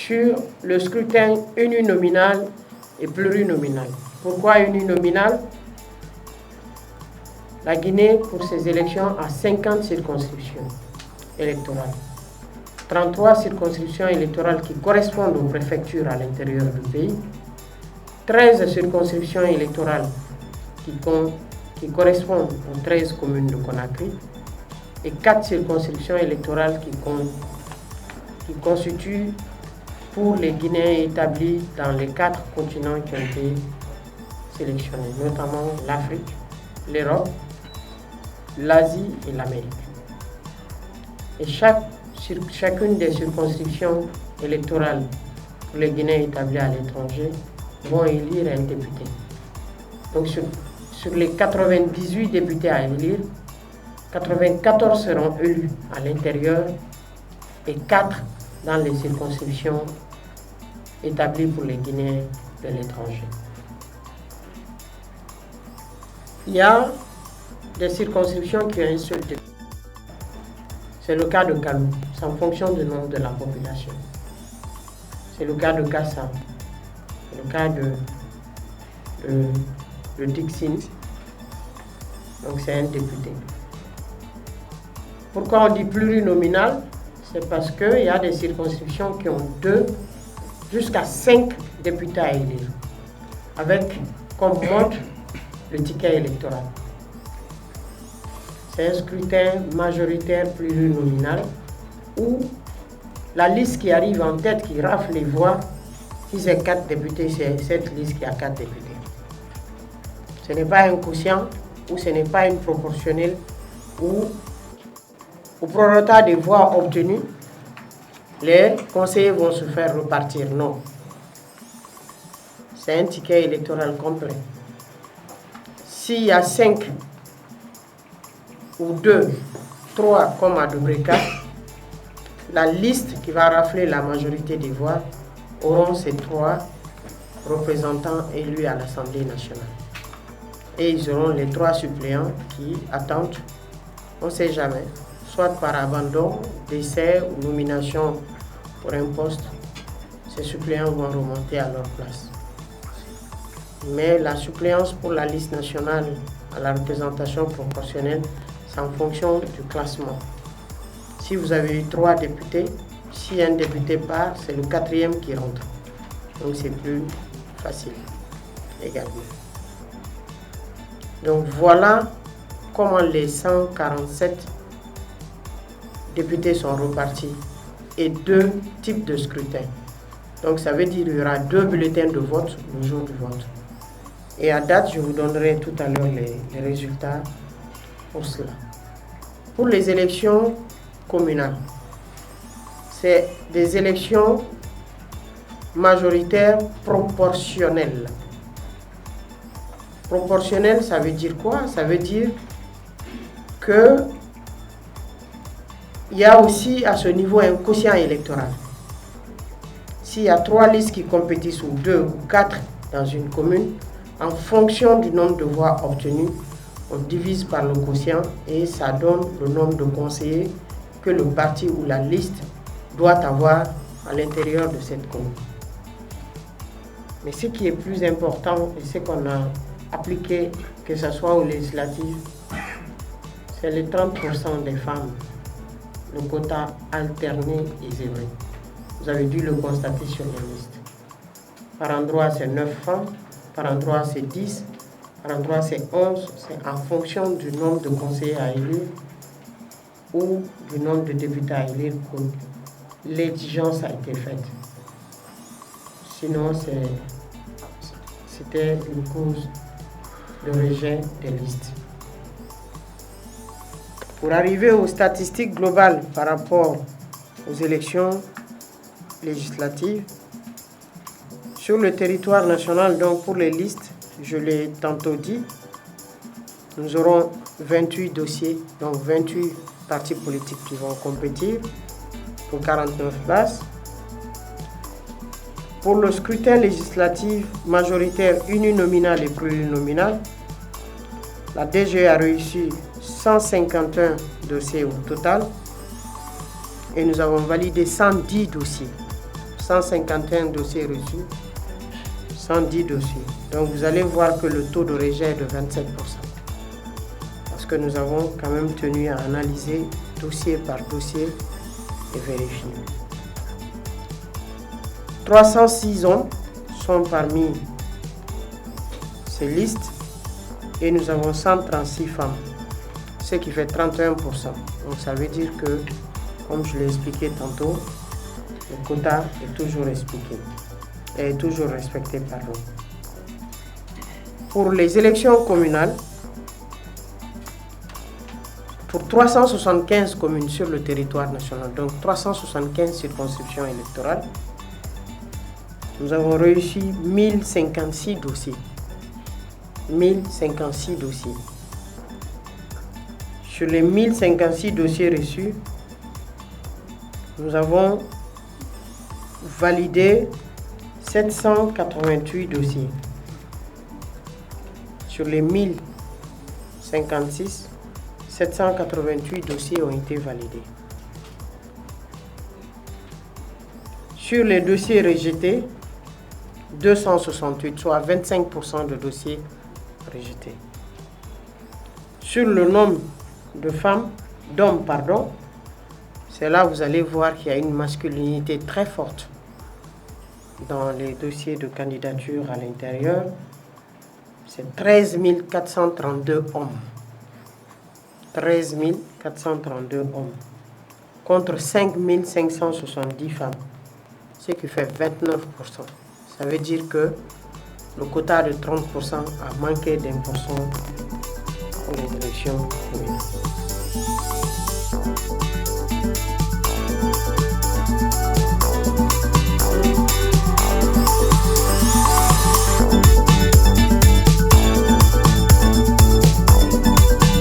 sur le scrutin uninominal et plurinominal. Pourquoi uninominal? La Guinée, pour ses élections, a 50 circonscriptions électorales. 33 circonscriptions électorales qui correspondent aux préfectures à l'intérieur du pays. 13 circonscriptions électorales qui correspondent aux 13 communes de Conakry. Et 4 circonscriptions électorales qui constituent pour les Guinéens établis dans les 4 continents qui ont été sélectionnés, notamment l'Afrique, l'Europe, l'Asie et l'Amérique. Et chacune des circonscriptions électorales pour les Guinéens établis à l'étranger vont élire un député. Donc sur les 98 députés à élire, 94 seront élus à l'intérieur et 4 dans les circonscriptions établies pour les Guinéens de l'étranger. Il y a des circonscriptions qui ont un seul député. C'est le cas de Kalou, c'est en fonction du nombre de la population. C'est le cas de Gassa, c'est le cas de Dixin, donc c'est un député. Pourquoi on dit plurinominal? C'est parce qu'il y a des circonscriptions qui ont 2 jusqu'à 5 députés à élire, avec comme mode le ticket électoral. C'est un scrutin majoritaire plurinominal où la liste qui arrive en tête, qui rafle les voix, si c'est 4 députés, c'est cette liste qui a 4 députés. Ce n'est pas un quotient ou ce n'est pas une proportionnelle où au prorata des voix obtenues, les conseillers vont se faire repartir. Non. C'est un ticket électoral complet. S'il y a 5 ou 2, 3 comme à Dobreka, la liste qui va rafler la majorité des voix auront ces 3 représentants élus à l'Assemblée nationale. Et ils auront les 3 suppléants qui attendent, on ne sait jamais, soit par abandon, décès ou nomination pour un poste, ces suppléants vont remonter à leur place. Mais la suppléance pour la liste nationale à la représentation proportionnelle, c'est en fonction du classement. Si vous avez eu 3 députés, si un député part, c'est le 4e qui rentre. Donc c'est plus facile également. Donc voilà comment les 147 députés sont repartis et 2 types de scrutins. Donc ça veut dire qu'il y aura 2 bulletins de vote le jour du vote. Et à date, je vous donnerai tout à l'heure les résultats pour cela. Pour les élections communales, c'est des élections majoritaires proportionnelles. Proportionnel, ça veut dire quoi? Ça veut dire que il y a aussi à ce niveau un quotient électoral. S'il y a 3 listes qui compétissent ou 2 ou 4 dans une commune, en fonction du nombre de voix obtenues, on divise par le quotient et ça donne le nombre de conseillers que le parti ou la liste doit avoir à l'intérieur de cette commune. Mais ce qui est plus important et ce qu'on a appliqué, que ce soit aux législatives, c'est les 30% des femmes, le quota alterné et zébré. Vous avez dû le constater sur les listes. Par endroit, c'est 9 femmes, par endroit, c'est 10, par endroit, c'est 11. C'est en fonction du nombre de conseillers à élire ou du nombre de députés à élire que l'exigence a été faite. Sinon, c'était une cause de rejet des listes. Pour arriver aux statistiques globales par rapport aux élections législatives, sur le territoire national, donc pour les listes, je l'ai tantôt dit, nous aurons 28 dossiers, donc 28 partis politiques qui vont compétir pour 49 places. Pour le scrutin législatif majoritaire uninominal et plurinominal, la DG a réussi 151 dossiers au total et nous avons validé 110 dossiers. 151 dossiers reçus, 110 dossiers. Donc vous allez voir que le taux de rejet est de 27%. Parce que nous avons quand même tenu à analyser dossier par dossier et vérifier. 306 hommes sont parmi ces listes et nous avons 136 femmes, ce qui fait 31%. Donc ça veut dire que, comme je l'ai expliqué tantôt, le quota est toujours respecté par nous. Pour les élections communales, pour 375 communes sur le territoire national, donc 375 circonscriptions électorales, nous avons réussi 1056 dossiers. 1056 dossiers. Sur les 1056 dossiers reçus, nous avons validé 788 dossiers. Sur les 1056, 788 dossiers ont été validés. Sur les dossiers rejetés, 268, soit 25% de dossiers rejetés. Sur le nombre d'hommes, c'est là où vous allez voir qu'il y a une masculinité très forte dans les dossiers de candidature à l'intérieur. C'est 13 432 hommes. 13 432 hommes contre 5 570 femmes, ce qui fait 29%. Ça veut dire que le quota de 30% a manqué d'1% pour les élections communales.